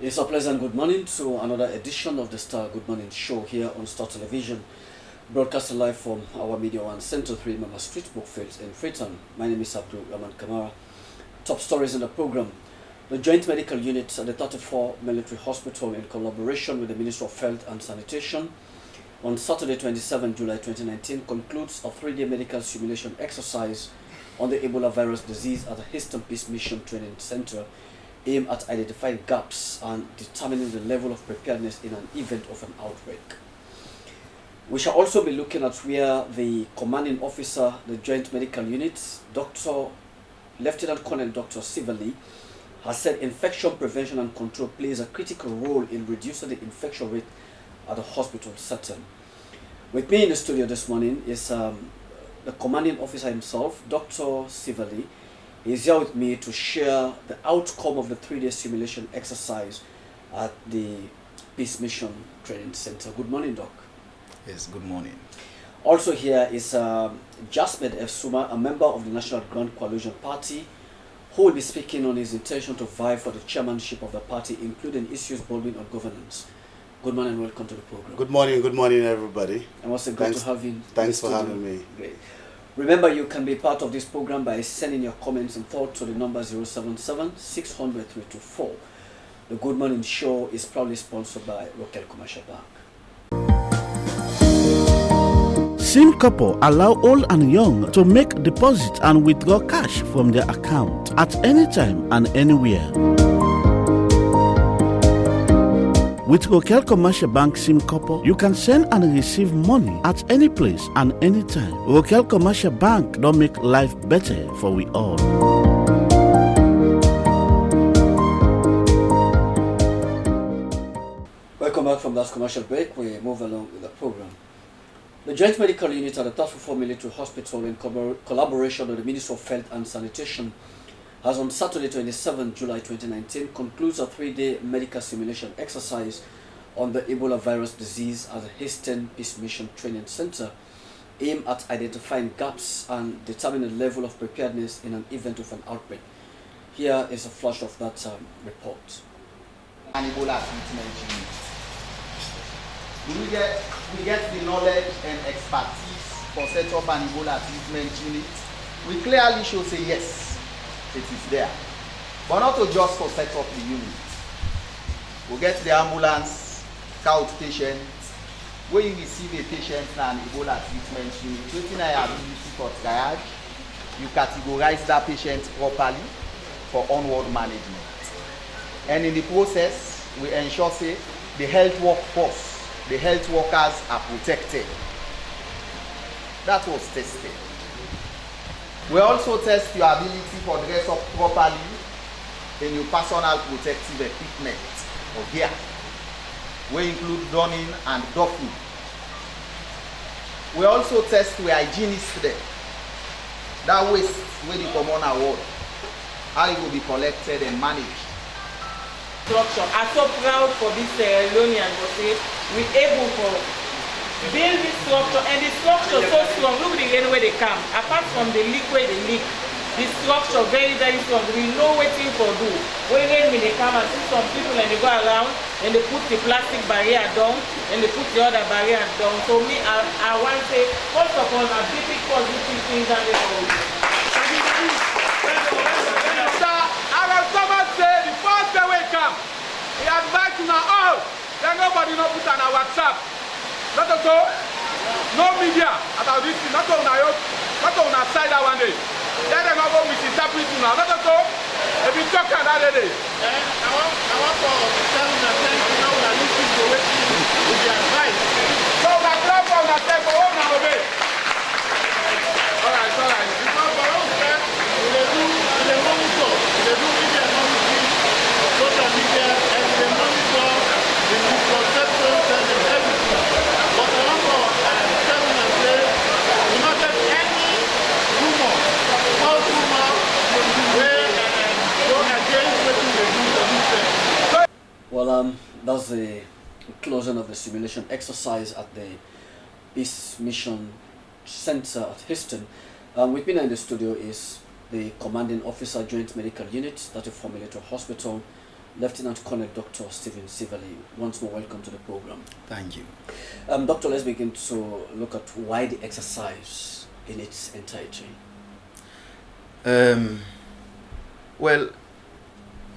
It's a pleasant good morning to another edition of the Star Good Morning Show here on Star Television, broadcasting live from our Media One Center 3 Mama Street, Brookfield in Freetown. My name is Abdul Rahman Kamara. Top stories in the program. The Joint Medical Unit at the 34 Military Hospital, in collaboration with the Ministry of Health and Sanitation, on Saturday 27 July 2019 concludes a 3-day medical simulation exercise on the Ebola virus disease at the Houston Peace Mission Training Center, aimed at identifying gaps and determining the level of preparedness in an event of an outbreak. We shall also be looking at where the commanding officer, the Joint Medical Unit, Lieutenant Colonel Dr. Sivali, has said infection prevention and control plays a critical role in reducing the infection rate at the hospital setting. With me in the studio this morning is the commanding officer himself, Dr. Sivali. He's here with me to share the outcome of the 3-day simulation exercise at the Peace Mission Training Center. Good morning, Doc. Yes, good morning. Also here is Jasmed F. Suma, a member of the National Grand Coalition Party, who will be speaking on his intention to vie for the chairmanship of the party, including issues bordering on governance. Good morning and welcome to the program. Good morning, everybody. And what's it good to have you? Thanks for having me. Great. Remember, you can be part of this program by sending your comments and thoughts to the number 077 600 324. The Good Morning Show is proudly sponsored by Rokel Commercial Bank. SimCorp allow old and young to make deposit and withdraw cash from their account at any time and anywhere. With Rokel Commercial Bank SimCorp, you can send and receive money at any place and any time. Rokel Commercial Bank don't make life better for we all. Welcome back from that commercial break. We move along with the program. The Joint Medical Unit at the 34 Military Hospital, in collaboration with the Ministry of Health and Sanitation, has on Saturday 27 July 2019 concludes a 3-day medical simulation exercise on the Ebola virus disease at the Houston Peace Mission Training Center, aimed at identifying gaps and determining the level of preparedness in an event of an outbreak. Here is a flash of that report. An Ebola treatment unit. We get the knowledge and expertise for set up an Ebola treatment unit. We clearly show say yes, it is there, but not to just for set up the unit. We get the ambulance, outpatient, where you receive a patient and Ebola treatment unit, waiting ability for triage, you categorize that patient properly for onward management. And in the process, we ensure say the health workforce, the health workers are protected. That was tested. We also test your ability for dress up properly in your personal protective equipment or gear. We include donning and doffing. We also test your hygienist there. That waste where the common award, how it will be collected and managed. Structure. I'm so proud for this Loni and Jose. We're able to build this structure, and the structure so strong. Look at the way they come. Apart from the leak where they leak, the structure very, very strong. We know what thing for do. When they come and see some people and they go around and they put the plastic barrier down and they put the other barrier down. So me, I want to say, first of all, I'm big positive things and they go. The first day we come, we advise you now all, then nobody no put on our WhatsApp. Not to go, no media about this thing, not on our side that one day. Then they go misinterpret you now. Not to go, if you talk that day. I want to tell you that now we are listening to what you advise. So we are glad for our time for all now obey. All right. Because for us, we do monitor, we do media monitoring, social media, and they monitor the misconceptions and everything. But I want to tell you and say, we not get any rumor, false rumor, where go against what they do for this. Well, that's the closing of the simulation exercise at the Peace Mission Center at Houston. With me now in the studio is the commanding officer, Joint Medical Unit, 34 Military Hospital, Lieutenant Colonel Dr. Stephen Sivali. Once more, welcome to the program. Thank you. Doctor, let's begin to look at why the exercise in its entirety. Well,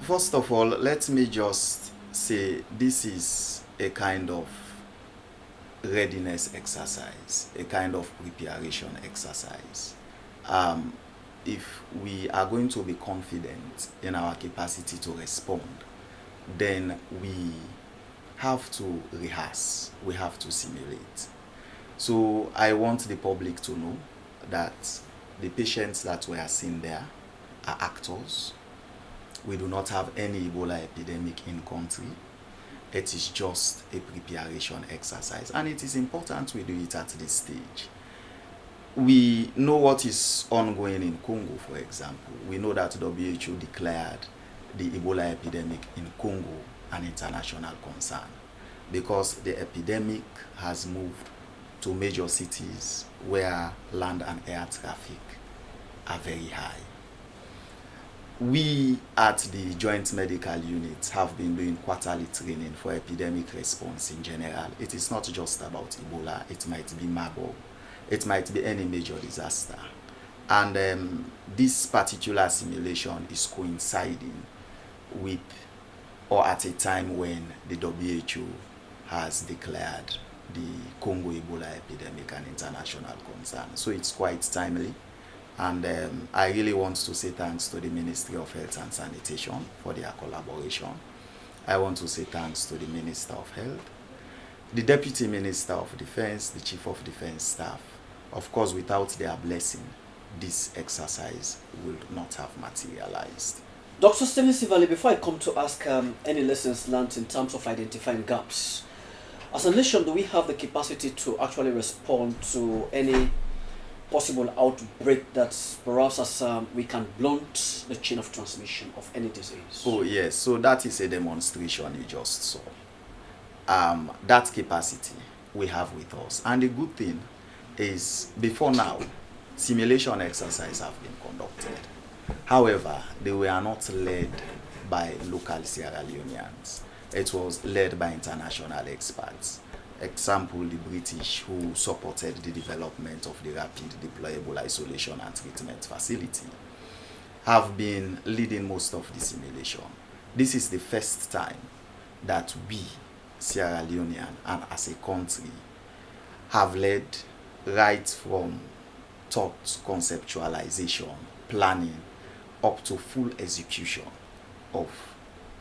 first of all, let me just say this is a kind of readiness exercise, a kind of preparation exercise. If we are going to be confident in our capacity to respond, then we have to rehearse, we have to simulate. So I want the public to know that the patients that we are seeing there are actors. We do not have any Ebola epidemic in country. It is just a preparation exercise, and it is important we do it at this stage. We know what is ongoing in Congo, for example. We know that WHO declared the Ebola epidemic in Congo an international concern because the epidemic has moved to major cities where land and air traffic are very high. We at the Joint Medical Unit have been doing quarterly training for epidemic response in general. It is not just about Ebola, it might be Marburg, it might be any major disaster. And this particular simulation is coinciding with or at a time when the WHO has declared the Congo Ebola epidemic an international concern. So it's quite timely. And I really want to say thanks to the Ministry of Health and Sanitation for their collaboration. I want to say thanks to the Minister of Health, the Deputy Minister of Defense, the Chief of Defense Staff. Of course, without their blessing, this exercise would not have materialized. Dr. Stephen Sivali, before I come to ask any lessons learned in terms of identifying gaps, as a nation, do we have the capacity to actually respond to any possible outbreak that perhaps as we can blunt the chain of transmission of any disease? Oh yes, so that is a demonstration you just saw. That capacity we have with us. And the good thing is, before now, simulation exercises have been conducted. However, they were not led by local Sierra Leoneans. It was led by international experts. Example, the British, who supported the development of the rapid deployable isolation and treatment facility, have been leading most of the simulation. This is the first time that we, Sierra Leonean, and as a country, have led right from thought conceptualization, planning, up to full execution of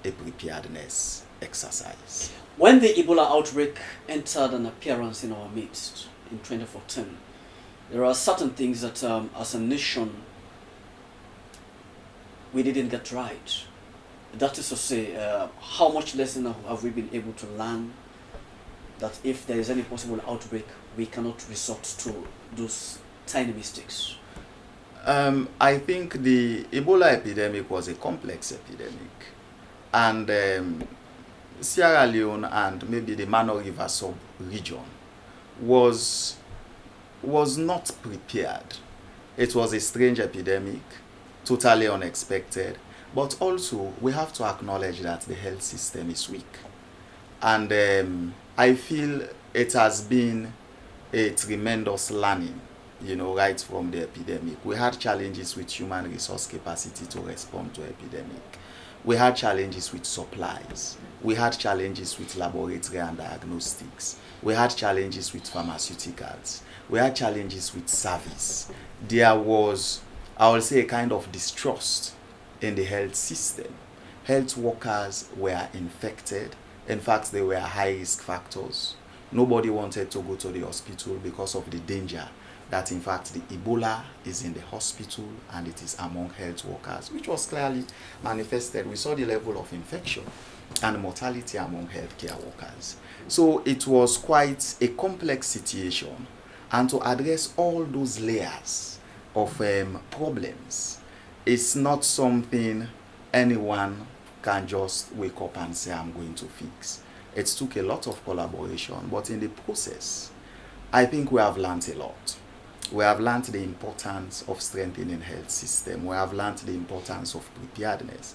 a preparedness exercise. When the Ebola outbreak entered an appearance in our midst in 2014, there are certain things that as a nation we didn't get right. That is to say, how much lesson have we been able to learn that if there is any possible outbreak, we cannot resort to those tiny mistakes? I think the Ebola epidemic was a complex epidemic, and Sierra Leone and maybe the Mano River sub-region was not prepared. It was a strange epidemic, totally unexpected, but also we have to acknowledge that the health system is weak. And I feel it has been a tremendous learning, right from the epidemic. We had challenges with human resource capacity to respond to epidemic. We had challenges with supplies. We had challenges with laboratory and diagnostics. We had challenges with pharmaceuticals. We had challenges with service. There was, I will say, a kind of distrust in the health system. Health workers were infected. In fact, they were high-risk factors. Nobody wanted to go to the hospital because of the danger that, in fact, the Ebola is in the hospital and it is among health workers, which was clearly manifested. We saw the level of infection and mortality among healthcare workers. So it was quite a complex situation. And to address all those layers of problems, it's not something anyone can just wake up and say, I'm going to fix. It took a lot of collaboration, but in the process, I think we have learned a lot. We have learned the importance of strengthening health system. We have learned the importance of preparedness.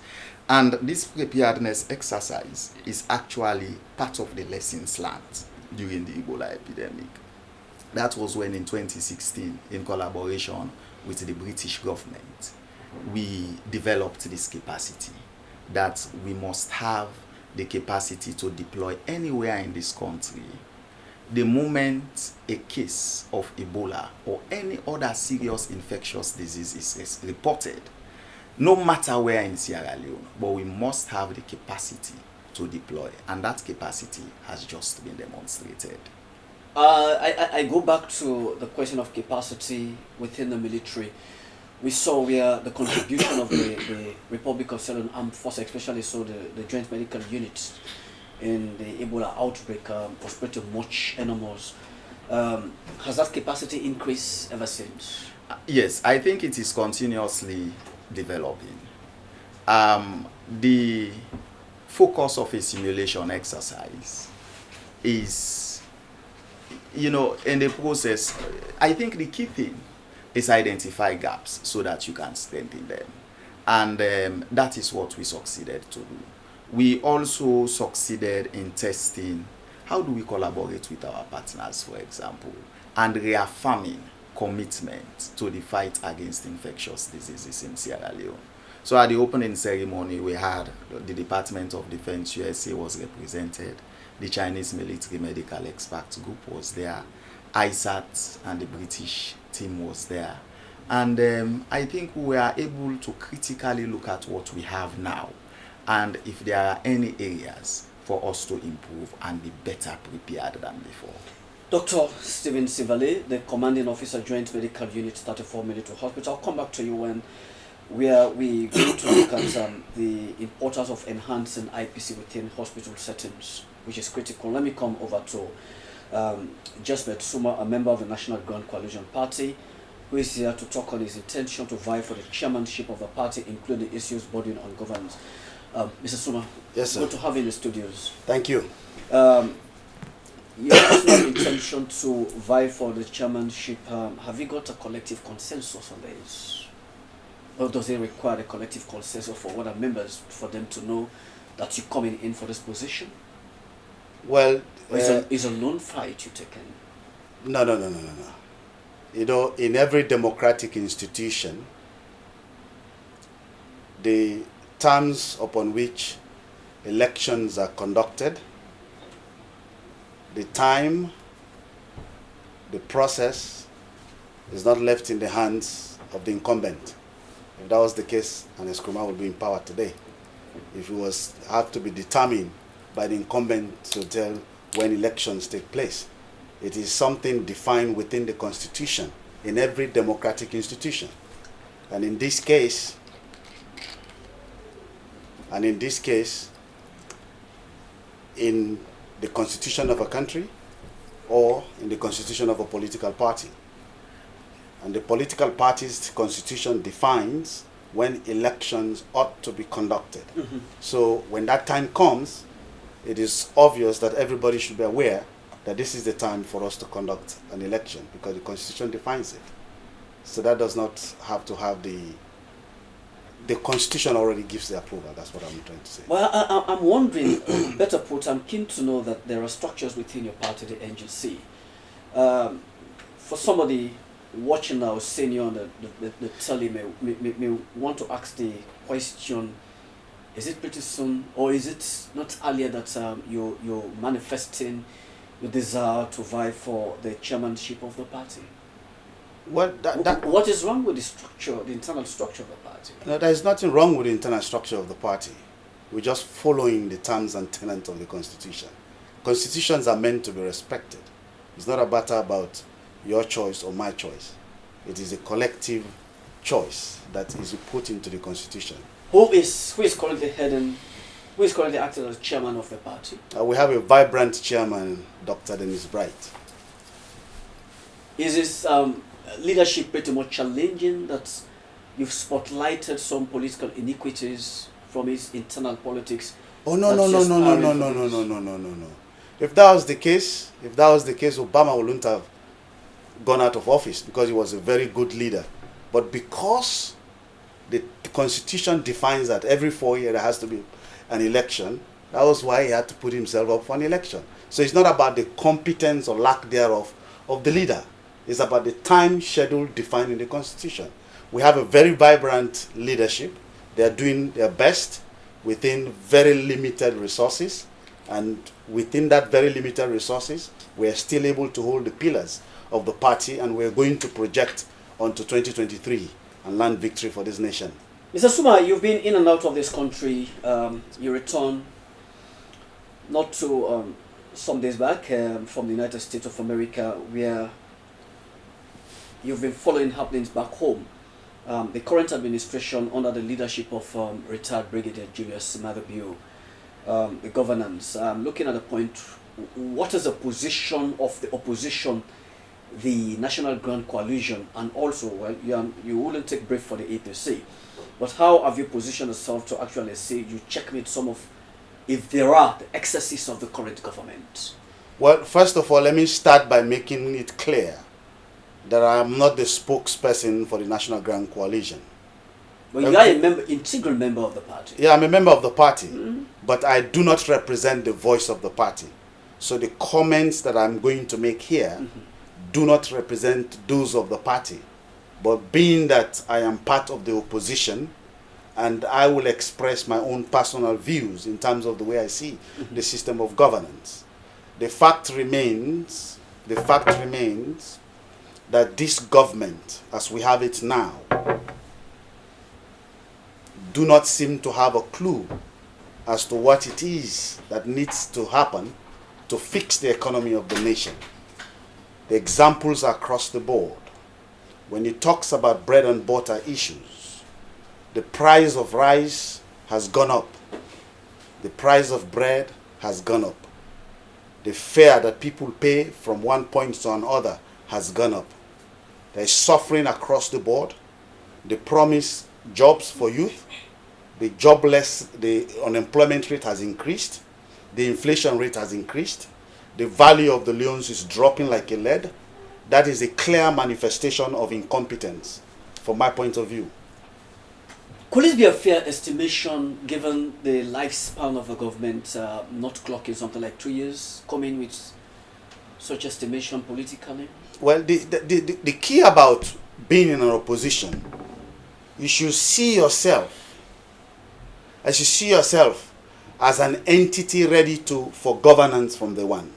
And this preparedness exercise is actually part of the lessons learned during the Ebola epidemic. That was when in 2016, in collaboration with the British government, we developed this capacity that we must have the capacity to deploy anywhere in this country. The moment a case of Ebola or any other serious infectious disease is reported, no matter where in Sierra Leone, but we must have the capacity to deploy, and that capacity has just been demonstrated. I go back to the question of capacity within the military. We saw where the contribution of the Republic of Sierra Leone Armed Forces, especially so the Joint Medical Units in the Ebola outbreak was pretty much enormous. Has that capacity increased ever since? Yes, I think it is continuously developing. The focus of a simulation exercise is, in the process, I think the key thing is identify gaps so that you can strengthen them. And that is what we succeeded to do. We also succeeded in testing how do we collaborate with our partners, for example, and reaffirming commitment to the fight against infectious diseases in Sierra Leone. So at the opening ceremony, we had the Department of Defense USA was represented, the Chinese military medical experts group was there, ISAT and the British team was there. And I think we are able to critically look at what we have now and if there are any areas for us to improve and be better prepared than before. Dr. Stephen Sivale, the Commanding Officer, Joint Medical Unit 34 Military Hospital. I'll come back to you when we go to look at the importance of enhancing IPC within hospital settings, which is critical. Let me come over to Jesbert Suma, a member of the National Grand Coalition Party, who is here to talk on his intention to vie for the chairmanship of the party, including issues bordering on governance. Mr. Suma, yes, sir. Good to have you in the studios. Thank you. Your personal intention to vie for the chairmanship, have you got a collective consensus on this? Or does it require a collective consensus for other members for them to know that you're coming in for this position? Well, it's a lone fight you take in. No. In every democratic institution, the terms upon which elections are conducted, the time, the process is not left in the hands of the incumbent. If that was the case, Ernest Nkrumah would be in power today. If it have to be determined by the incumbent to tell when elections take place. It is something defined within the Constitution in every democratic institution. And in this case, in the constitution of a country or in the constitution of a political party. And the political party's constitution defines when elections ought to be conducted. Mm-hmm. So when that time comes, it is obvious that everybody should be aware that this is the time for us to conduct an election because the constitution defines it. So that does not have to have the constitution already gives the approval. That's what I'm trying to say. Well, I'm wondering, better put, I'm keen to know that there are structures within your party, the NGC. For somebody watching now, seeing you on the telly, may want to ask the question, is it pretty soon, or is it not earlier that you're manifesting your desire to vie for the chairmanship of the party? What is wrong with the structure, the internal structure of the party? No, there is nothing wrong with the internal structure of the party. We're just following the terms and tenets of the Constitution. Constitutions are meant to be respected. It's not a matter about your choice or my choice. It is a collective choice that is put into the Constitution. Who is currently acting as chairman of the party? We have a vibrant chairman, Dr. Dennis Bright. Is his leadership pretty much challenging, that you've spotlighted some political iniquities from his internal politics? Oh no. If that was the case, Obama wouldn't have gone out of office because he was a very good leader. But because the constitution defines that every 4 years there has to be an election, that was why he had to put himself up for an election. So it's not about the competence or lack thereof of the leader. It's about the time schedule defined in the constitution. We have a very vibrant leadership. They are doing their best within very limited resources. And within that very limited resources, we are still able to hold the pillars of the party, and we're going to project onto 2023 and land victory for this nation. Mr. Suma, you've been in and out of this country. You returned not to some days back from the United States of America, where you've been following happenings back home. The current administration, under the leadership of retired Brigadier Julius Mathebio, the governance, looking at the point, what is the position of the opposition, the National Grand Coalition, and also, well, you wouldn't take brief for the APC, but how have you positioned yourself to actually say you checkmate some of, if there are, the excesses of the current government? Well, first of all, let me start by making it clear that I am not the spokesperson for the National Grand Coalition. Well, you are a member, integral member of the party. Yeah, I'm a member of the party, but I do not represent the voice of the party. So the comments that I'm going to make here do not represent those of the party. But being that I am part of the opposition, and I will express my own personal views in terms of the way I see the system of governance. The fact remains that this government, as we have it now, do not seem to have a clue as to what it is that needs to happen to fix the economy of the nation. The examples are across the board. When it talks about bread and butter issues, the price of rice has gone up. The price of bread has gone up. The fare that people pay from one point to another has gone up. There is suffering across the board. The promised jobs for youth, the unemployment rate has increased. The inflation rate has increased. The value of the loans is dropping like a lead. That is a clear manifestation of incompetence from my point of view. Could it be a fair estimation, given the lifespan of the government not clocking something like 2 years, coming with such estimation politically? Well, the key about being in an opposition, you should see yourself as an entity ready for governance from the one.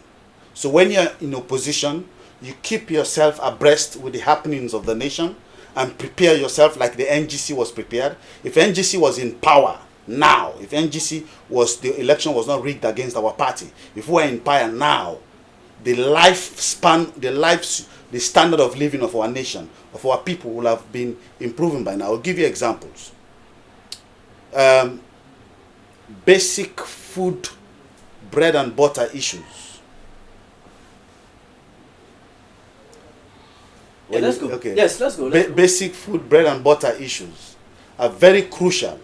So when you're in opposition, you keep yourself abreast with the happenings of the nation and prepare yourself like the NGC was prepared. If NGC was in power now, if NGC was, the election was not rigged against our party, if we were in power now, the lifespan, the standard of living of our nation, of our people will have been improving by now. I'll give you examples. Basic food, bread and butter issues. Yeah, let's go. Okay. Yes, let's go. Basic food, bread and butter issues are very crucial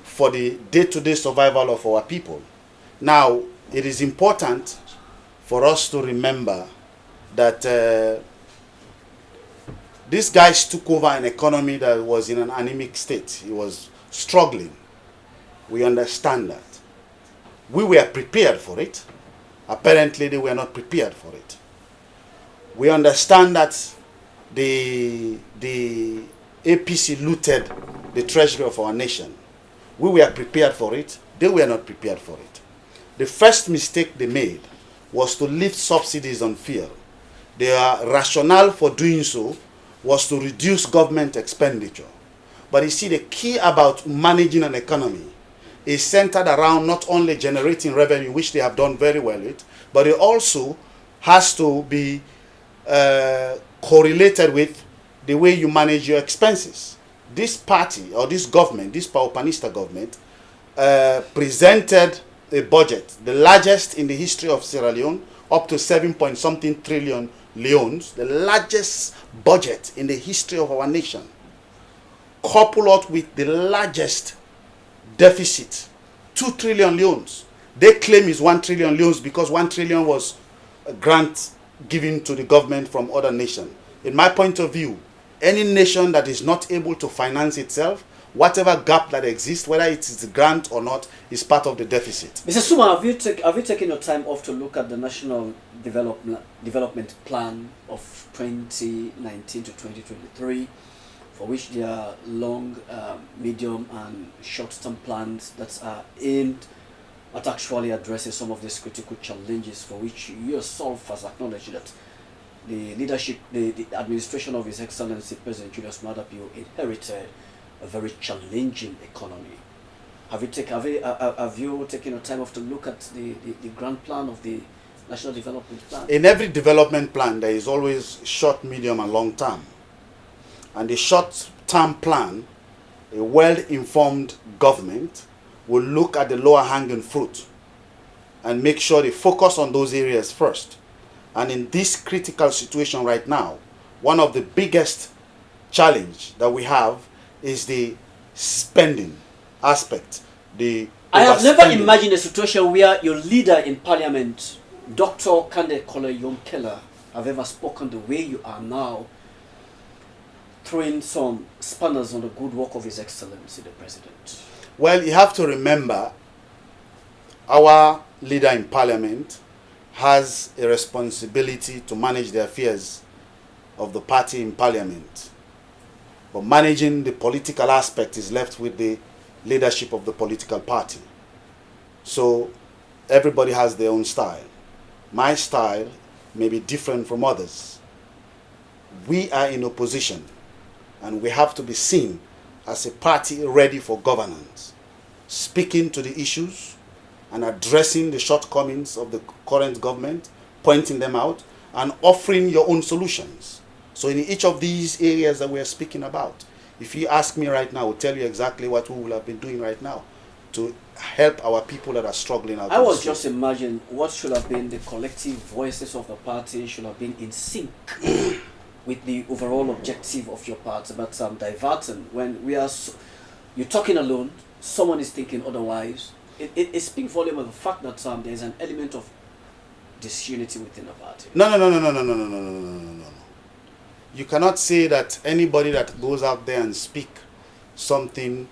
for the day-to-day survival of our people. Now, it is important for us to remember that these guys took over an economy that was in an anemic state. It was struggling. We understand that. We were prepared for it. Apparently, they were not prepared for it. We understand that the APC looted the treasury of our nation. We were prepared for it. They were not prepared for it. The first mistake they made was to lift subsidies on fuel. Their rationale for doing so was to reduce government expenditure. But you see, the key about managing an economy is centered around not only generating revenue, which they have done very well with, but it also has to be correlated with the way you manage your expenses. This party, or this government, this Paupanista government, presented a budget, the largest in the history of Sierra Leone, up to 7-point-something trillion leones, the largest budget in the history of our nation, coupled with the largest deficit, 2 trillion leones. They claim it's 1 trillion leones because 1 trillion was a grant given to the government from other nations. In my point of view, any nation that is not able to finance itself, whatever gap that exists, whether it is a grant or not, is part of the deficit. Mr. Suma, have you taken your time off to look at the National Development Plan of 2019 to 2023, for which there are long, medium and short-term plans that are aimed at actually addressing some of these critical challenges, for which you yourself has acknowledged that the leadership, the administration of His Excellency President Julius Maada Bio inherited a very challenging economy. Have you taken a time off to look at the grand plan of the National Development Plan? In every development plan, there is always short, medium, and long term. And the short-term plan, a well-informed government will look at the lower-hanging fruit and make sure they focus on those areas first. And in this critical situation right now, one of the biggest challenge that we have is the spending aspect. I have never imagined a situation where your leader in parliament, Dr. Kande Kola-Yomkela, have ever spoken the way you are now, throwing some spanners on the good work of His Excellency the President. Well, you have to remember, our leader in parliament has a responsibility to manage the affairs of the party in parliament. But managing the political aspect is left with the leadership of the political party. So everybody has their own style. My style may be different from others. We are in opposition, and we have to be seen as a party ready for governance, speaking to the issues and addressing the shortcomings of the current government, pointing them out, and offering your own solutions. So in each of these areas that we are speaking about, if you ask me right now, I will tell you exactly what we will have been doing right now to help our people that are struggling out. I was just imagining what should have been the collective voices of the party should have been in sync with the overall objective of your party, but diverting when we are you're talking alone, someone is thinking otherwise. It speaks volume of the fact that there is an element of disunity within the party. No. You cannot say that anybody that goes out there and speak something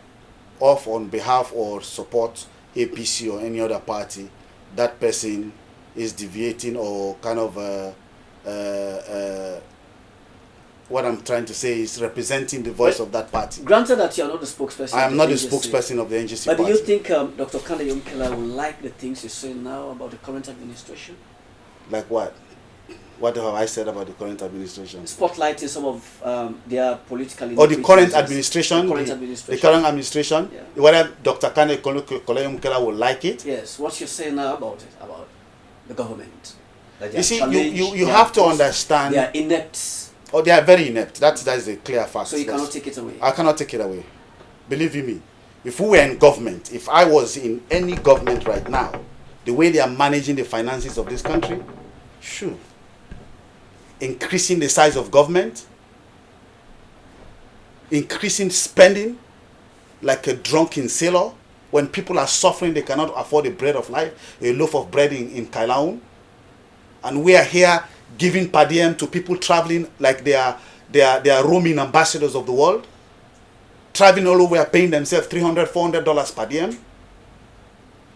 off on behalf or support APC or any other party, that person is deviating or kind of what I'm trying to say is representing the voice of that party. Granted that you are not the spokesperson. I am not the spokesperson of the NGC but party. do you think Dr. Kande Yomkela will like the things you're saying now about the current administration? Like what? What have I said about the current administration? Spotlighting some of their political... Or the current administration? The current administration? Yeah. Whether Dr. Kande Kola-Yomkela will like it? Yes. What you're saying now about it, about the government. You see, you have to understand... They are inept. Oh, they are very inept. That is a clear fact. So you cannot take it away? I cannot take it away. Believe you me. If we were in government, if I was in any government right now, the way they are managing the finances of this country, sure. Increasing the size of government, increasing spending like a drunken sailor. When people are suffering, they cannot afford a bread of life, a loaf of bread in Kailaun. And we are here giving per diem to people traveling like they are roaming ambassadors of the world. Traveling all over, paying themselves $300, $400 per diem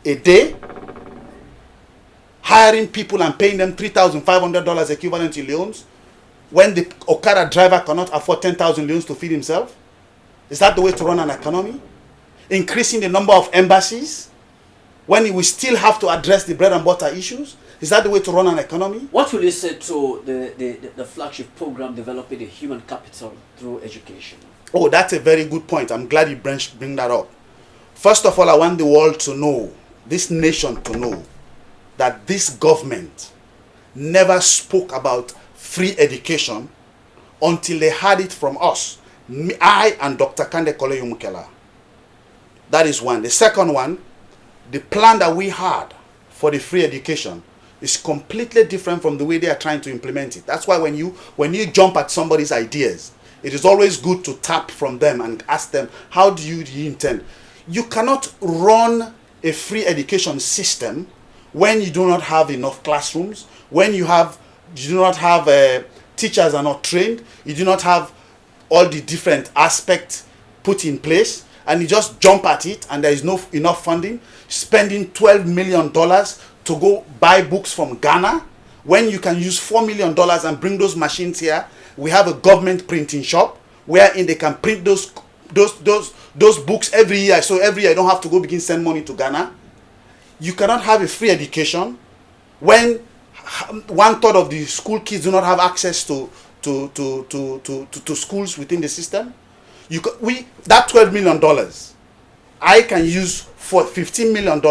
a day. Hiring people and paying them $3,500 equivalent in loans when the Okada driver cannot afford 10,000 loans to feed himself. Is that the way to run an economy? Increasing the number of embassies when we still have to address the bread and butter issues. Is that the way to run an economy? What will you say to the flagship program developing the human capital through education? Oh, that's a very good point. I'm glad you bring that up. First of all, I want the world to know, this nation to know, that this government never spoke about free education until they had it from us. I and Dr. Kande Kola-Yomkela. That is one. The second one, the plan that we had for the free education is completely different from the way they are trying to implement it. That's why when you jump at somebody's ideas, it is always good to tap from them and ask them, how do you intend? You cannot run a free education system when you do not have enough classrooms, when you have You do not have teachers are not trained. You do not have all the different aspects put in place, and you just jump at it, and there is no enough funding. Spending $12 million to go buy books from Ghana when you can use $4 million and bring those machines here. We have a government printing shop wherein they can print those books every year. So every year you don't have to go begin send money to Ghana. You cannot have a free education when 1/3 of the school kids do not have access to schools within the system. That $12 million, I can use for $15 million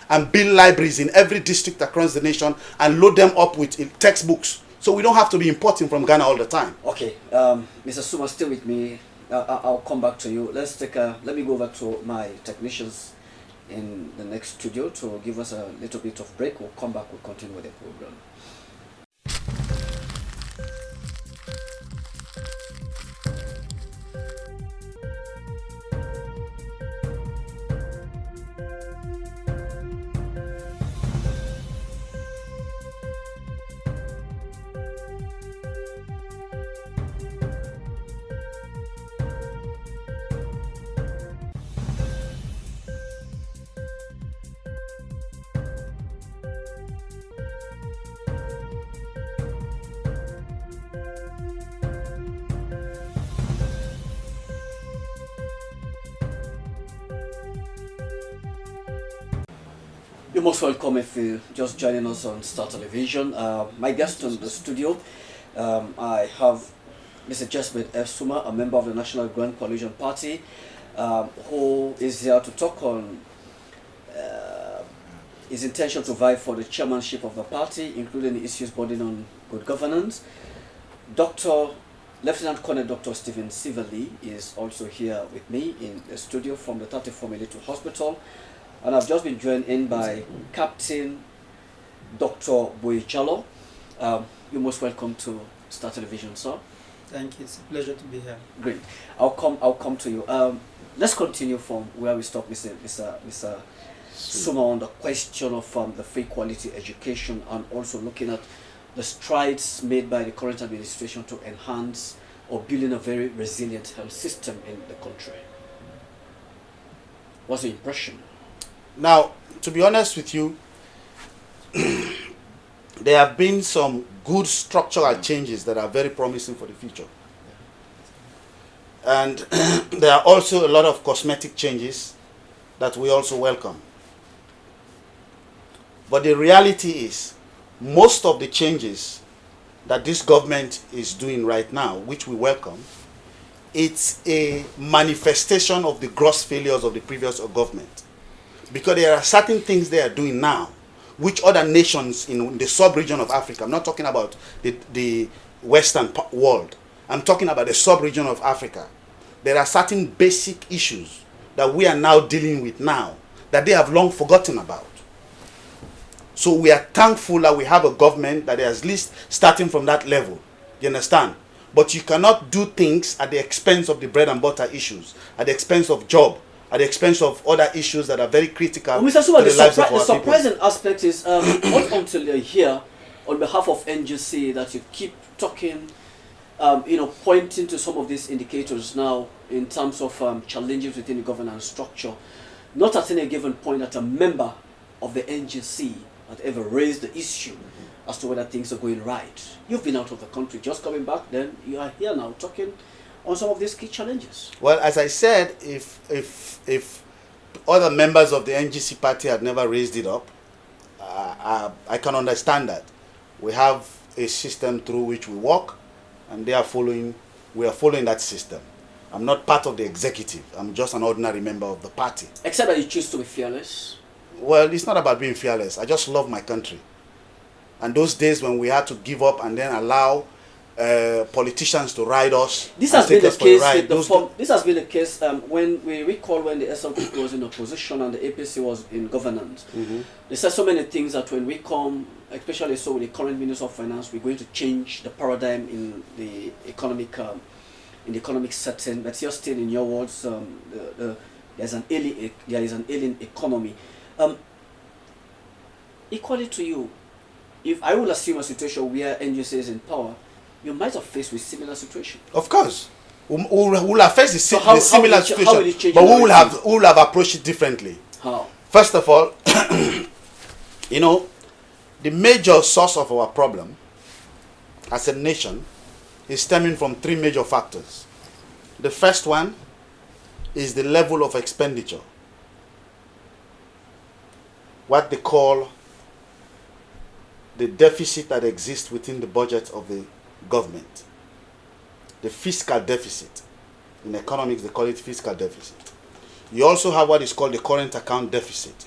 and build libraries in every district across the nation and load them up with textbooks. So we don't have to be importing from Ghana all the time. Okay, Mr. Suma, stay with me. I'll come back to you. Let me go over to my technicians in the next studio to give us a little bit of break. We'll come back, we'll continue with the program. You're most welcome if you're just joining us on Star Television. My guest in the studio, I have Mr. Jesbert F. Suma, a member of the National Grand Coalition Party, who is here to talk on his intention to vie for the chairmanship of the party, including the issues bordering on good governance. Lieutenant Colonel Dr. Stephen Siverly is also here with me in the studio from the 34 Military Hospital. And I've just been joined in by Captain Dr. Boichalo. You're most welcome to Star Television, sir. Thank you. It's a pleasure to be here. Great. I'll come to you. Let's continue from where we stopped, Mr. Suma, on the question of the free quality education, and also looking at the strides made by the current administration to enhance or building a very resilient health system in the country. What's the impression? Now, to be honest with you, there have been some good structural changes that are very promising for the future. And there are also a lot of cosmetic changes that we also welcome. But the reality is, most of the changes that this government is doing right now, which we welcome, it's a manifestation of the gross failures of the previous government. Because there are certain things they are doing now, which other nations in the sub-region of Africa, I'm not talking about the Western world, I'm talking about the sub-region of Africa. There are certain basic issues that we are now dealing with now that they have long forgotten about. So we are thankful that we have a government that is at least starting from that level. You understand? But you cannot do things at the expense of the bread and butter issues, at the expense of job, at the expense of other issues that are very critical Mr. Suma, to the lives of our the surprising people. aspect is not until you're here on behalf of NGC that you keep talking, pointing to some of these indicators now in terms of challenges within the governance structure. Not at any given point that a member of the NGC had ever raised the issue as to whether things are going right. You've been out of the country, just coming back, then you are here now talking on some of these key challenges. Well, as I said, if other members of the NGC party had never raised it up, I can understand that. We have a system through which we work, and we are following that system. I'm not part of the executive. I'm just an ordinary member of the party. Except that you choose to be fearless. Well, it's not about being fearless. I just love my country. And those days when we had to give up and then allow politicians to ride us. This has been the case. This has been the case when we recall when the SLP was in opposition and the APC was in governance. Mm-hmm. They said so many things that when we come, especially so with the current Minister of Finance, we're going to change the paradigm in the economic setting. But you're still, in your words, there is an ailing economy. Equally to you, if I will assume a situation where NGC is in power, you might have faced with similar situation. Of course. We'll have faced the similar situation, how will it change but your we will have approached it differently. How? First of all, you know, the major source of our problem as a nation is stemming from three major factors. The first one is the level of expenditure, what they call the deficit that exists within the budget of the government, the fiscal deficit. In economics, they call it fiscal deficit. You also have what is called the current account deficit.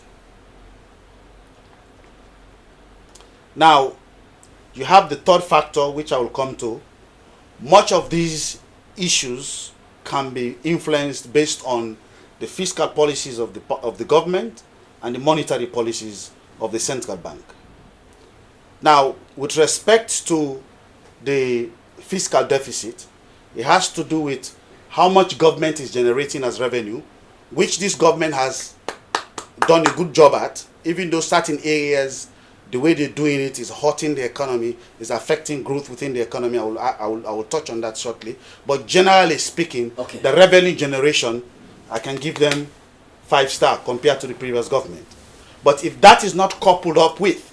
Now, you have the third factor, which I will come to. Much of these issues can be influenced based on the fiscal policies of the government and the monetary policies of the central bank. Now, with respect to the fiscal deficit, it has to do with how much government is generating as revenue, which this government has done a good job at, even though certain areas, the way they're doing it is hurting the economy, is affecting growth within the economy. I will touch on that shortly. But generally speaking, okay, the revenue generation, I can give them 5-star compared to the previous government. But if that is not coupled up with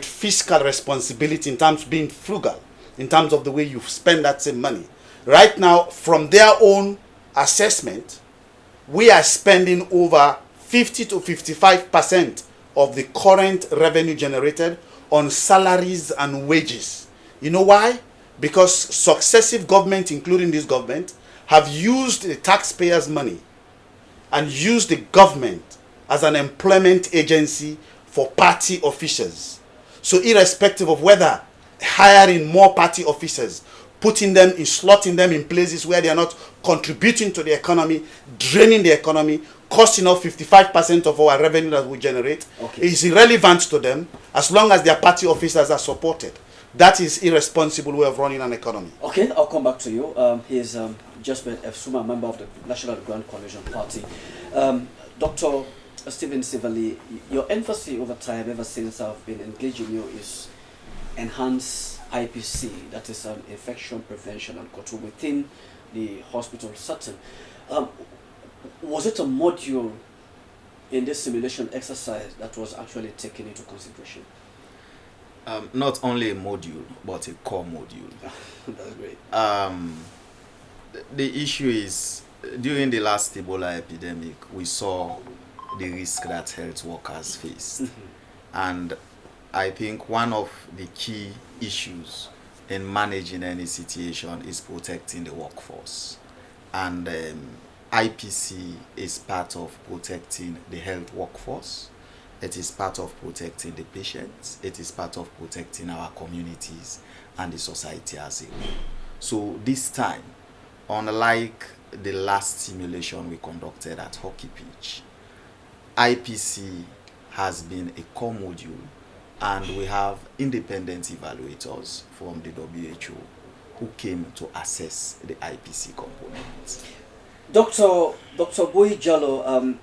fiscal responsibility in terms of being frugal, in terms of the way you spend that same money, right now, from their own assessment, we are spending over 50 to 55% of the current revenue generated on salaries and wages. You know why? Because successive governments, including this government, have used the taxpayers' money and used the government as an employment agency for party officials. So irrespective of whether hiring more party officers, putting them in, slotting them in places where they are not contributing to the economy, draining the economy, costing off 55% of our revenue that we generate, okay, is irrelevant to them as long as their party officers are supported. That is irresponsible way of running an economy. Okay, I'll come back to you. He's Jusman Efsuma, member of the National Grand Coalition Party. Dr. Stephen Sivali, your emphasis over time, ever since I've been engaging you, is enhance IPC, that is infection prevention and control within the hospital setting. Was it a module in this simulation exercise that was actually taken into consideration? Not only a module, but a core module. That's great. The issue is, during the last Ebola epidemic, we saw the risk that health workers faced. And I think one of the key issues in managing any situation is protecting the workforce. And IPC is part of protecting the health workforce. It is part of protecting the patients. It is part of protecting our communities and the society as a whole. So this time, unlike the last simulation we conducted at Hockey Pitch, IPC has been a core module, and we have independent evaluators from the WHO who came to assess the IPC components. Dr. Boy Jallow,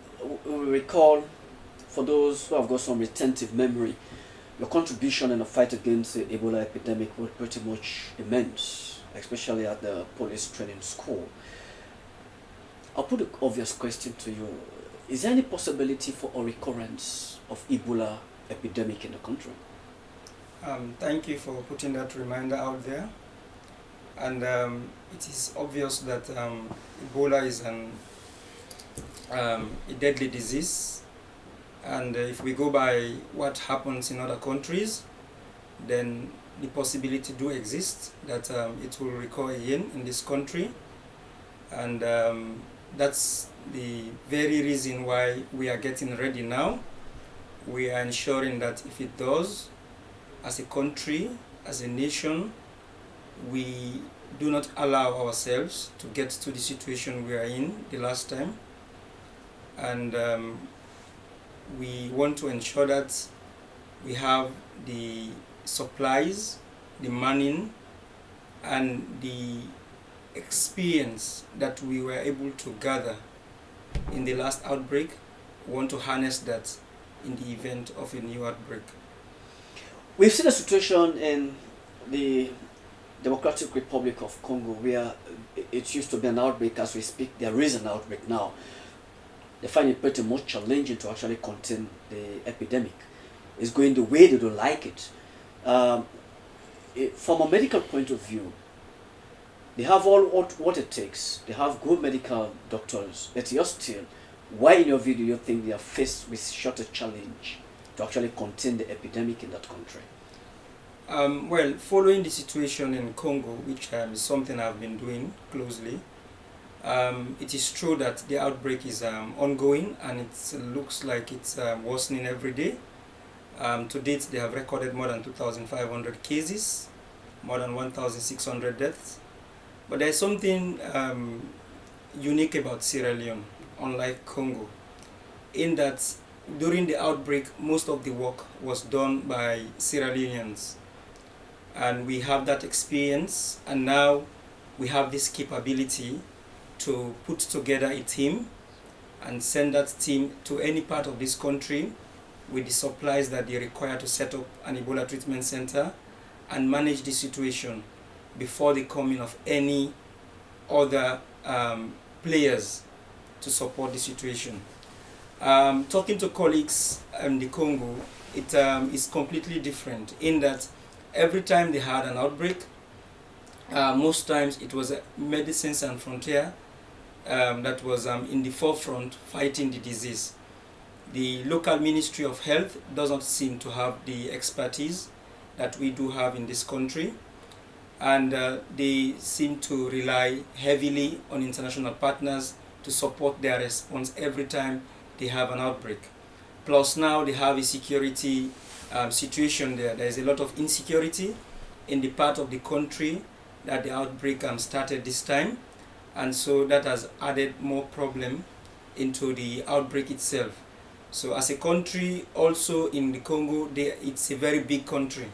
we recall, for those who have got some retentive memory, your contribution in the fight against the Ebola epidemic was pretty much immense, especially at the police training school. I'll put an obvious question to you. Is there any possibility for a recurrence of Ebola epidemic in the country? Thank you for putting that reminder out there. And it is obvious that Ebola is a deadly disease. And if we go by what happens in other countries, then the possibility do exist that it will recur again in this country. And that's the very reason why we are getting ready now. We are ensuring that if it does, as a country, as a nation, we do not allow ourselves to get to the situation we are in the last time. And we want to ensure that we have the supplies, the manning, and the experience that we were able to gather in the last outbreak. We want to harness that in the event of a new outbreak. We've seen a situation in the Democratic Republic of Congo where it used to be an outbreak. As we speak, there is an outbreak now. They find it pretty much challenging to actually contain the epidemic. It's going the way they don't like it. From a medical point of view, they have all what it takes. They have good medical doctors, but you're still, why in your view do you think they are faced with such a challenge to actually contain the epidemic in that country? Well, following the situation in Congo, which is something I've been doing closely, it is true that the outbreak is ongoing, and it looks like it's worsening every day. To date, they have recorded more than 2,500 cases, more than 1,600 deaths. But there's something unique about Sierra Leone, unlike Congo, in that during the outbreak, most of the work was done by Sierra Leoneans. And we have that experience, and now we have this capability to put together a team and send that team to any part of this country with the supplies that they require to set up an Ebola treatment center and manage the situation before the coming of any other players to support the situation. Talking to colleagues in the Congo, it is completely different in that every time they had an outbreak, most times it was Medicines Sans Frontières that was in the forefront fighting the disease. The local Ministry of Health doesn't seem to have the expertise that we do have in this country, and they seem to rely heavily on international partners to support their response every time they have an outbreak. Plus now they have a security situation there. There is a lot of insecurity in the part of the country that the outbreak started this time, and so that has added more problem into the outbreak itself. So as a country, also in the Congo, it's a very big country,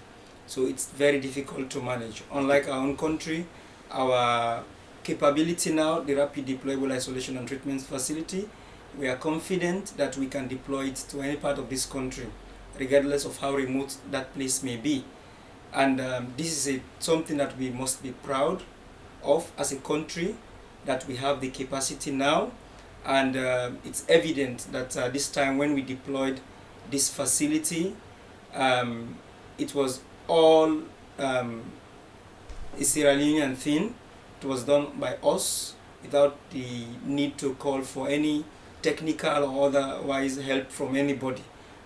so it's very difficult to manage. Unlike our own country, our capability now, the Rapid Deployable Isolation and Treatment Facility, we are confident that we can deploy it to any part of this country, regardless of how remote that place may be. And this is something that we must be proud of as a country, that we have the capacity now. And it's evident that this time when we deployed this facility, it was all a Sierra Leonean thing. It was done by us without the need to call for any technical or otherwise help from anybody.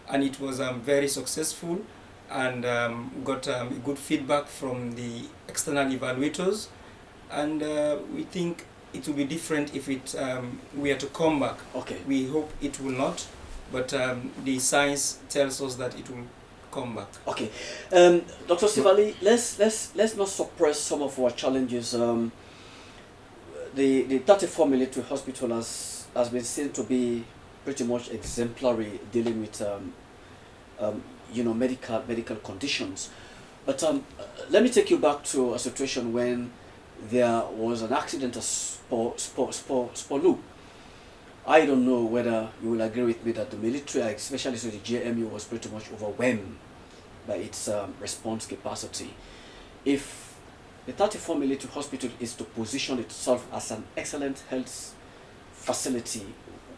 And it was very successful, and got good feedback from the external evaluators. And we think it will be different if it we are to come back. Okay. We hope it will not, but the science tells us that it will come back. Okay, Dr. Sivali, let's not suppress some of our challenges. The 34 military hospital has been seen to be pretty much exemplary dealing with medical conditions. But let me take you back to a situation when there was an accident at Spolu. I don't know whether you will agree with me that the military, especially so the JMU, was pretty much overwhelmed by its response capacity. If the 34 military hospital is to position itself as an excellent health facility,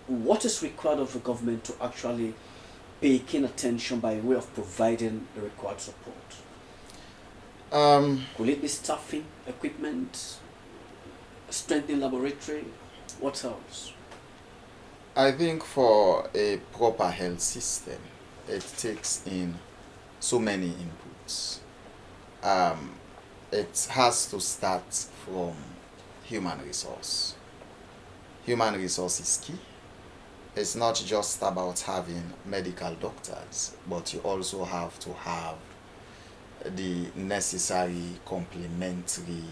what is required of the government to actually pay keen attention by way of providing the required support? Could it be staffing, equipment, strengthening laboratory? What else? I think for a proper health system, it takes in so many inputs. It has to start from human resource. Human resource is key. It's not just about having medical doctors, but you also have to have the necessary complementary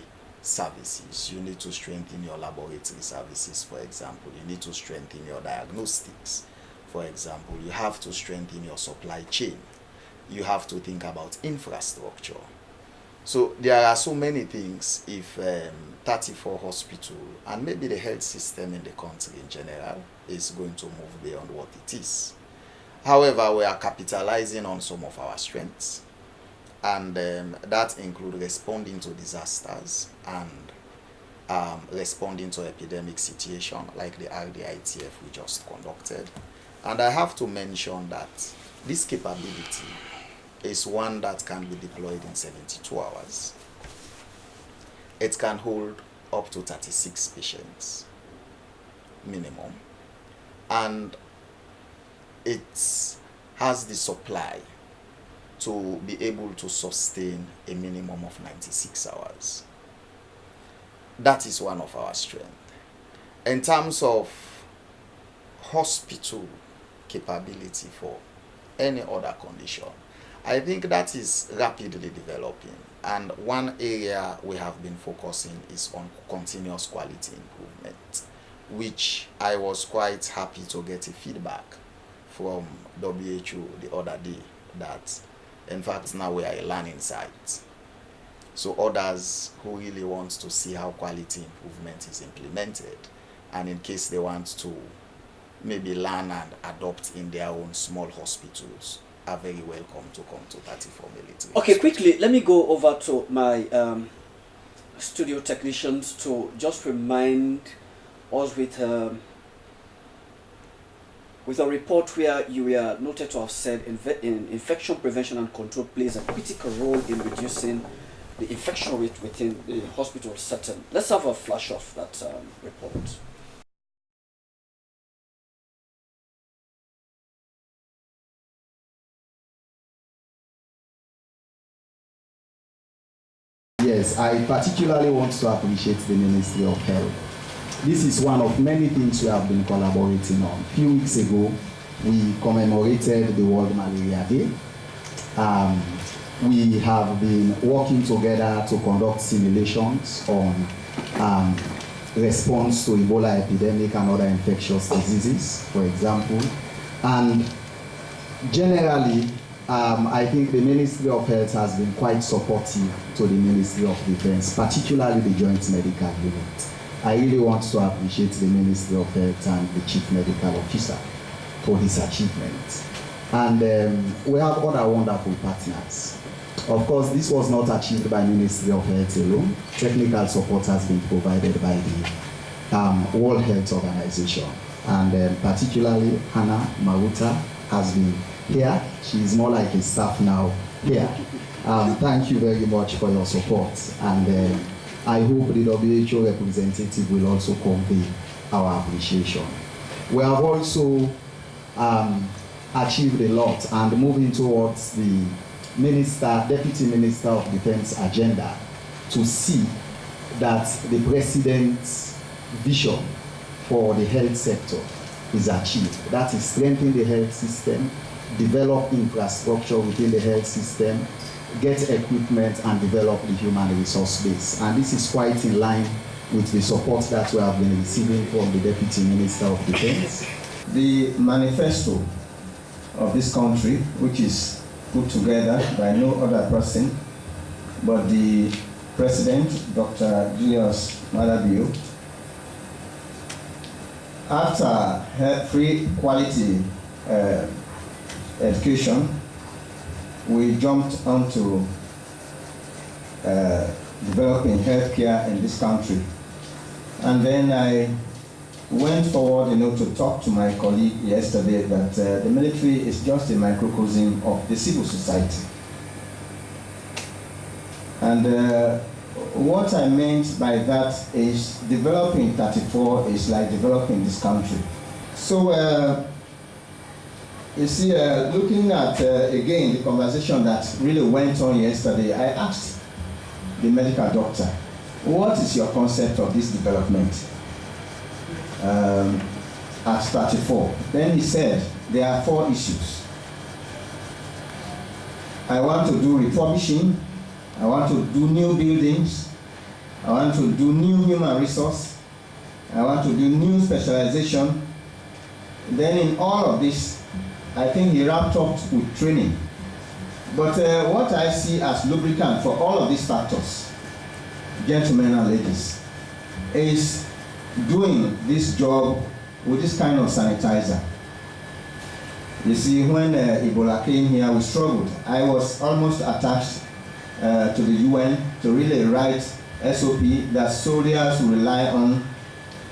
services. You need to strengthen your laboratory services, for example. You need to strengthen your diagnostics, for example. You have to strengthen your supply chain. You have to think about infrastructure. So there are so many things if 34 hospital and maybe the health system in the country in general is going to move beyond what it is. However, we are capitalizing on some of our strengths. and that includes responding to disasters and responding to epidemic situation like the RDITF we just conducted. And I have to mention that this capability is one that can be deployed in 72 hours. It can hold up to 36 patients minimum, and it has the supply to be able to sustain a minimum of 96 hours. That is one of our strengths. In terms of hospital capability for any other condition, I think that is rapidly developing, and one area we have been focusing is on continuous quality improvement, which I was quite happy to get a feedback from WHO the other day that in fact now we are a learning site. So others who really want to see how quality improvement is implemented, and in case they want to maybe learn and adopt in their own small hospitals, are very welcome to come to 34 military. Okay, quickly, let me go over to my studio technicians to just remind us with a report where you were noted to have said infection prevention and control plays a critical role in reducing the infection rate within the hospital setting. Let's have a flash of that report. Yes, I particularly want to appreciate the Ministry of Health. This is one of many things we have been collaborating on. A few weeks ago, we commemorated the World Malaria Day. We have been working together to conduct simulations on response to Ebola epidemic and other infectious diseases, for example. And generally, I think the Ministry of Health has been quite supportive to the Ministry of Defense, particularly the Joint Medical Unit. I really want to appreciate the Ministry of Health and the Chief Medical Officer for this achievement. And we have other wonderful partners. Of course, this was not achieved by Ministry of Health alone. Technical support has been provided by the World Health Organization. And particularly, Hannah Maruta has been here. She is more like a staff now here. Thank you very much for your support. And I hope the WHO representative will also convey our appreciation. We have also achieved a lot and moving towards the Deputy Minister of Defense agenda to see that the President's vision for the health sector is achieved. That is strengthen the health system, develop infrastructure within the health system, get equipment and develop the human resource base. And this is quite in line with the support that we have been receiving from the Deputy Minister of Defense. The manifesto of this country, which is put together by no other person but the President, Dr. Julius Maada Bio, after free quality education, we jumped onto developing healthcare in this country. And then I went forward, to talk to my colleague yesterday that the military is just a microcosm of the civil society. And what I meant by that is developing 34 is like developing this country. So you see, looking at, again, the conversation that really went on yesterday, I asked the medical doctor, what is your concept of this development at 34? Then he said, there are 4 issues. I want to do refurbishing, I want to do new buildings, I want to do new human resource, I want to do new specialization. Then in all of this, I think he wrapped up with training. But what I see as lubricant for all of these factors, gentlemen and ladies, is doing this job with this kind of sanitizer. You see, when Ebola came here, we struggled. I was almost attached to the UN to really write SOP that soldiers will rely on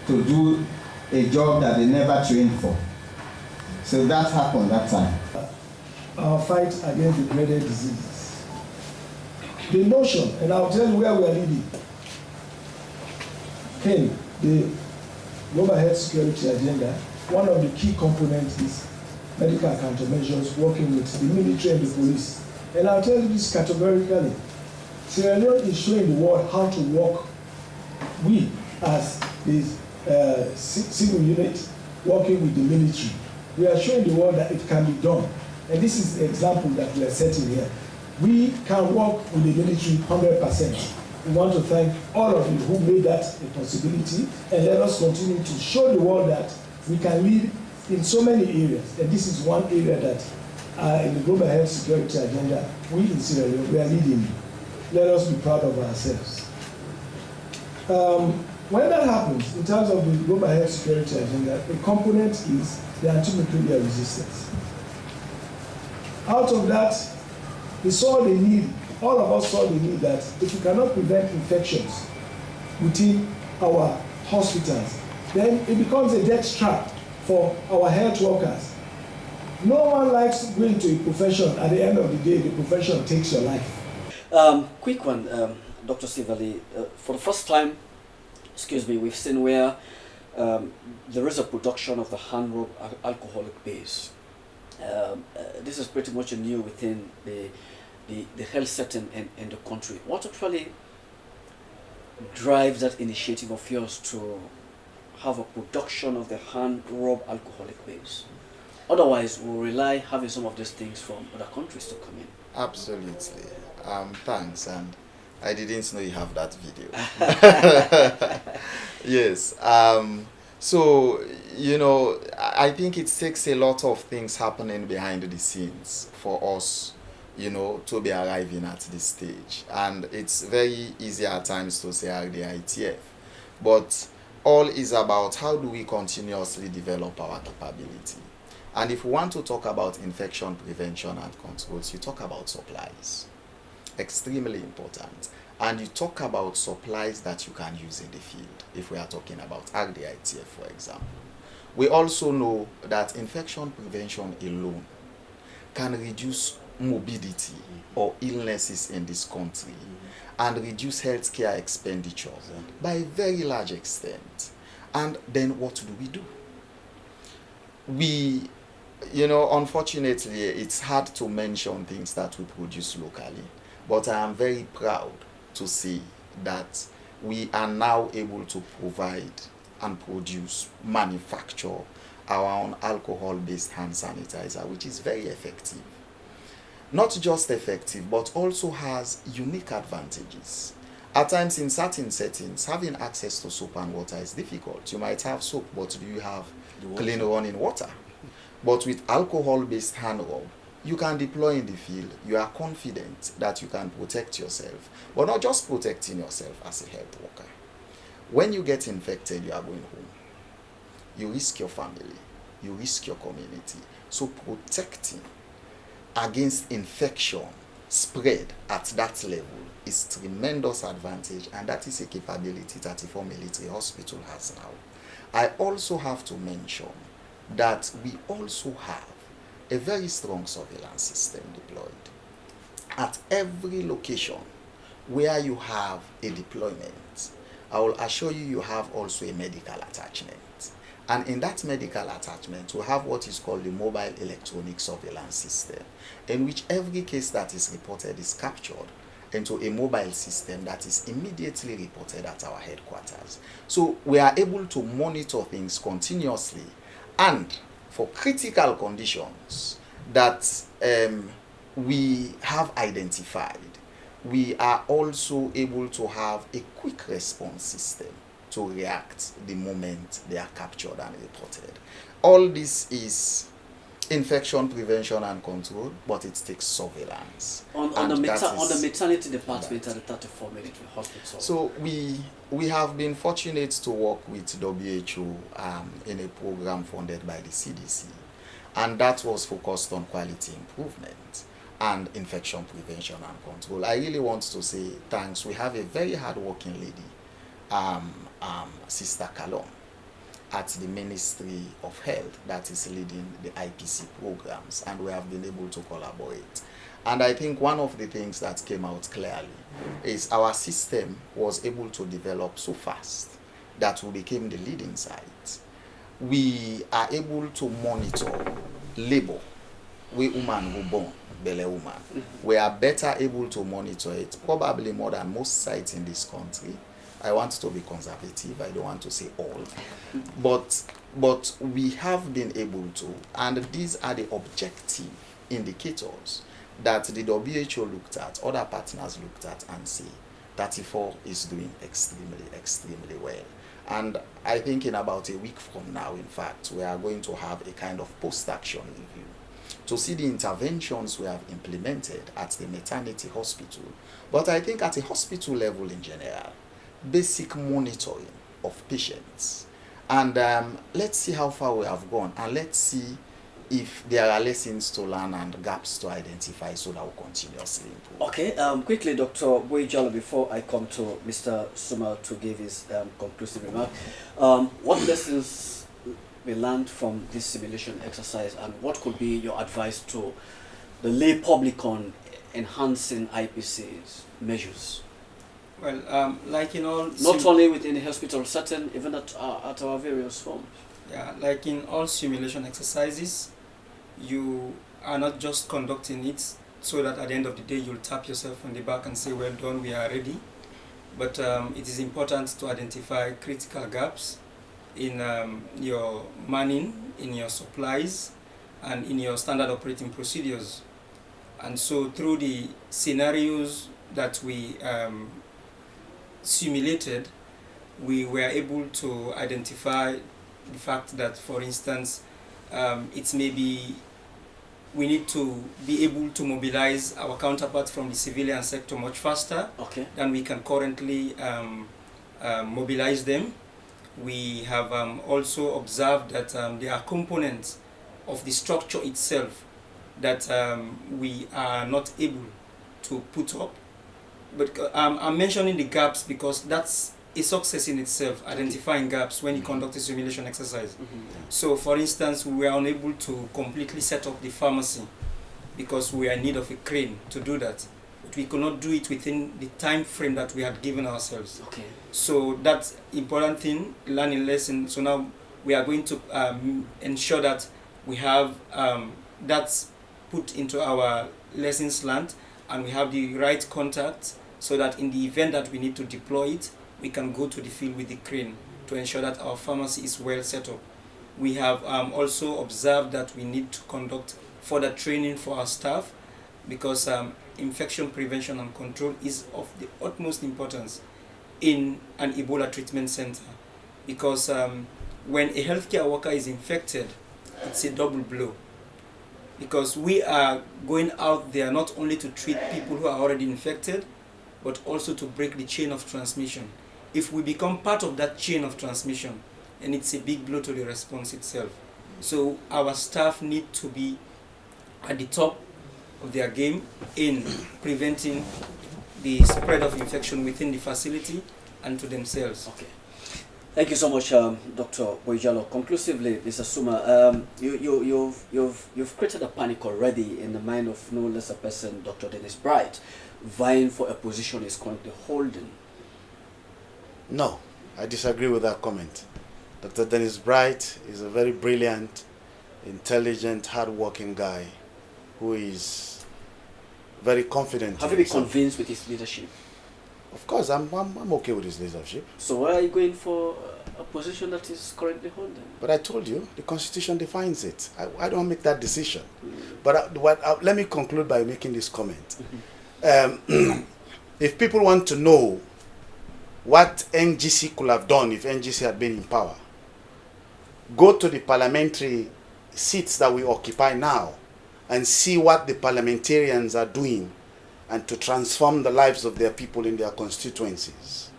to do a job that they never trained for. So that happened that time. Our fight against the dreaded diseases. The notion, and I'll tell you where we are leading. Came the global health security agenda. One of the key components is medical countermeasures, working with the military and the police. And I'll tell you this categorically. Sierra Leone is showing the world how to work. We, as the civil unit, working with the military, we are showing the world that it can be done. And this is the example that we are setting here. We can work with the military 100%. We want to thank all of you who made that a possibility, and let us continue to show the world that we can lead in so many areas. And this is one area that in the global health security agenda, we in Sierra Leone, we are leading. Let us be proud of ourselves. When that happens, in terms of the global health security agenda, a component is the antimicrobial resistance. Out of that, we saw the need, all of us saw the need that if we cannot prevent infections within our hospitals, then it becomes a death trap for our health workers. No one likes going to a profession, at the end of the day, the profession takes your life. Quick one, Dr. Sivali. For the first time, we've seen where there is a production of the hand rub alcoholic base. This is pretty much new within the health setting in the country. What actually drives that initiative of yours to have a production of the hand rub alcoholic base? Otherwise, we'll rely having some of these things from other countries to come in. Absolutely. Thanks, and I didn't know you have that video. Yes. So, you know, I think it takes a lot of things happening behind the scenes for us, you know, to be arriving at this stage. And it's very easy at times to say the ITF. But all is about how do we continuously develop our capability. And if we want to talk about infection prevention and controls, you talk about supplies. Extremely important. And you talk about supplies that you can use in the field, if we are talking about RDITF, for example. We also know that infection prevention alone can reduce morbidity or illnesses in this country and reduce healthcare expenditures by a very large extent. And then what do? We, you know, unfortunately, it's hard to mention things that we produce locally, but I am very proud to see that we are now able to provide and produce, manufacture our own alcohol-based hand sanitizer, which is very effective. Not just effective, but also has unique advantages. At times in certain settings, having access to soap and water is difficult. You might have soap, but do you have clean running water? But with alcohol-based hand rub, you can deploy in the field. You are confident that you can protect yourself, but not just protecting yourself as a health worker. When you get infected, you are going home. You risk your family. You risk your community. So protecting against infection spread at that level is tremendous advantage, and that is a capability 34 Military Hospital has now. I also have to mention that we also have a very strong surveillance system deployed. At every location where you have a deployment, I will assure you, you have also a medical attachment. And in that medical attachment, we have what is called the mobile electronic surveillance system, in which every case that is reported is captured into a mobile system that is immediately reported at our headquarters. So we are able to monitor things continuously, and for critical conditions that we have identified, we are also able to have a quick response system to react the moment they are captured and reported. All this is infection prevention and control, but it takes surveillance. On the maternity department at the 34 Military Hospital. So we have been fortunate to work with WHO in a program funded by the CDC, and that was focused on quality improvement. and infection prevention and control. I really want to say thanks. We have a very hardworking lady, Sister Kalon, at the Ministry of Health that is leading the IPC programs, and we have been able to collaborate. And I think one of the things that came out clearly is our system was able to develop so fast that we became the leading site. We are able to monitor labor. We women who born, Bele woman. We are better able to monitor it, probably more than most sites in this country. I want to be conservative, I don't want to say all. But we have been able to, and these are the objective indicators that the WHO looked at, other partners looked at, and say 34 is doing extremely well. And I think in about a week from now, in fact, we are going to have a kind of post-action review to see the interventions we have implemented at the maternity hospital. But I think at a hospital level in general, basic monitoring of patients. And let's see how far we have gone, and let's see if there are lessons to learn and gaps to identify so that we continuously improve. Okay, quickly, Dr. Boijalo, before I come to Mr. Suma to give his conclusive remark, what lessons we learned from this simulation exercise, and what could be your advice to the lay public on enhancing IPC's measures? Well, like in all... Not only within the hospital setting, even at our various homes. Yeah, like in all simulation exercises, you are not just conducting it so that at the end of the day you'll tap yourself on the back and say, well done, we are ready. But it is important to identify critical gaps in your manning, in your supplies, and in your standard operating procedures. And so through the scenarios that we simulated, we were able to identify the fact that, for instance, it's maybe we need to be able to mobilize our counterparts from the civilian sector much faster than we can currently mobilize them. We have also observed that there are components of the structure itself that we are not able to put up. But I'm mentioning the gaps because that's a success in itself, identifying gaps when you conduct a simulation exercise. So, for instance, we were unable to completely set up the pharmacy because we are in need of a crane to do that. But we could not do it within the time frame that we had given ourselves. So that's important thing, learning lesson. So now we are going to ensure that we have that's put into our lessons learned, and we have the right contact so that in the event that we need to deploy it, we can go to the field with the crane to ensure that our pharmacy is well set up. We have also observed that we need to conduct further training for our staff because infection prevention and control is of the utmost importance in an Ebola treatment center, because when a healthcare worker is infected, it's a double blow, because we are going out there not only to treat people who are already infected, but also to break the chain of transmission. If we become part of that chain of transmission, and it's a big blow to the response itself. So our staff need to be at the top of their game in preventing the spread of infection within the facility and to themselves. Okay. Thank you so much, Dr. Boijalo. Conclusively, Mr. Suma, you've created a panic already in the mind of no less a person, Dr. Dennis Bright, vying for a position he's currently holding. No, I disagree with that comment. Dr. Dennis Bright is a very brilliant, intelligent, hard-working guy who is very confident. Have you been convinced with his leadership? Of course, I'm okay with his leadership. So why are you going for a position that is currently holding? But I told you, the Constitution defines it. I don't make that decision. But let me conclude by making this comment. If people want to know what NGC could have done if NGC had been in power, go to the parliamentary seats that we occupy now and see what the parliamentarians are doing and to transform the lives of their people in their constituencies.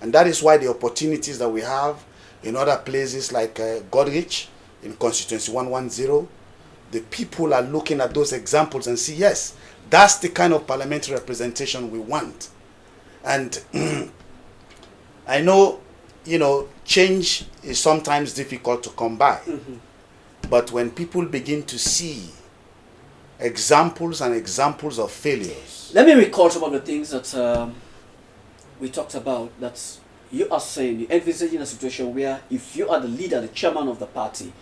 And that is why the opportunities that we have in other places like Godrich in constituency 110, the people are looking at those examples and see, yes, that's the kind of parliamentary representation we want. And I know, change is sometimes difficult to come by. But when people begin to see examples and examples of failures. Let me recall some of the things that we talked about, that you are saying, you envisaging a situation where if you are the leader, the chairman of the party,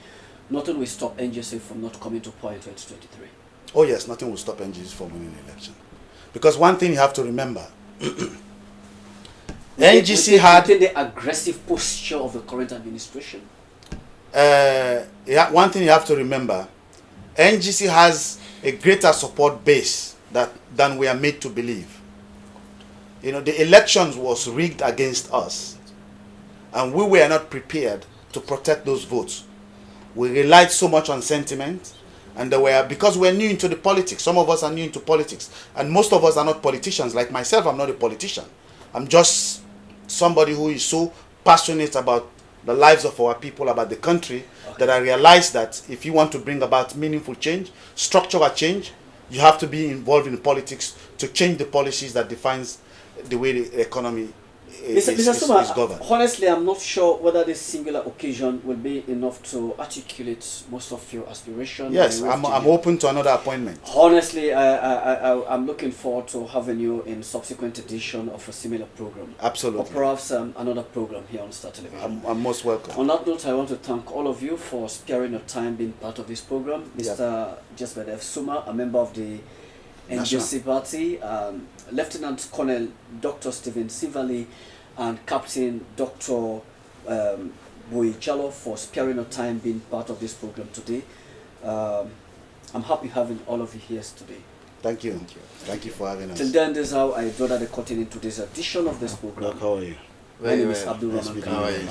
nothing will stop NGC from not coming to power in 2023. Oh yes, nothing will stop NGC from winning the election. Because one thing you have to remember, NGC had the aggressive posture of the current administration. One thing you have to remember, NGC has a greater support base than we are made to believe. The elections was rigged against us, and we were not prepared to protect those votes. We relied so much on sentiment, and because we're new into the politics. Some of us are new into politics, and most of us are not politicians. Like myself, I'm not a politician. I'm just somebody who is so passionate about the lives of our people, about the country, that I realized that if you want to bring about meaningful change, structural change, you have to be involved in politics to change the policies that defines the way the economy is governed. Honestly, I'm not sure whether this singular occasion will be enough to articulate most of your aspirations. Yes, I'm open to another appointment. Honestly, I'm looking forward to having you in subsequent edition of a similar program. Absolutely. Or perhaps another program here on Star Television. I'm most welcome. On that note, I want to thank all of you for sparing your time being part of this program. Mr. Jesbedef Suma, a member of the NGC party, Lieutenant Colonel Dr. Stephen Sivali, and Captain Dr. Boy Chalo for sparing your time being part of this program today. I'm happy having all of you here today. Thank you. Thank you for having us. Till then, this is how I draw the curtain into this edition of this program. How are you? My name is Abdul Rahman. How are you?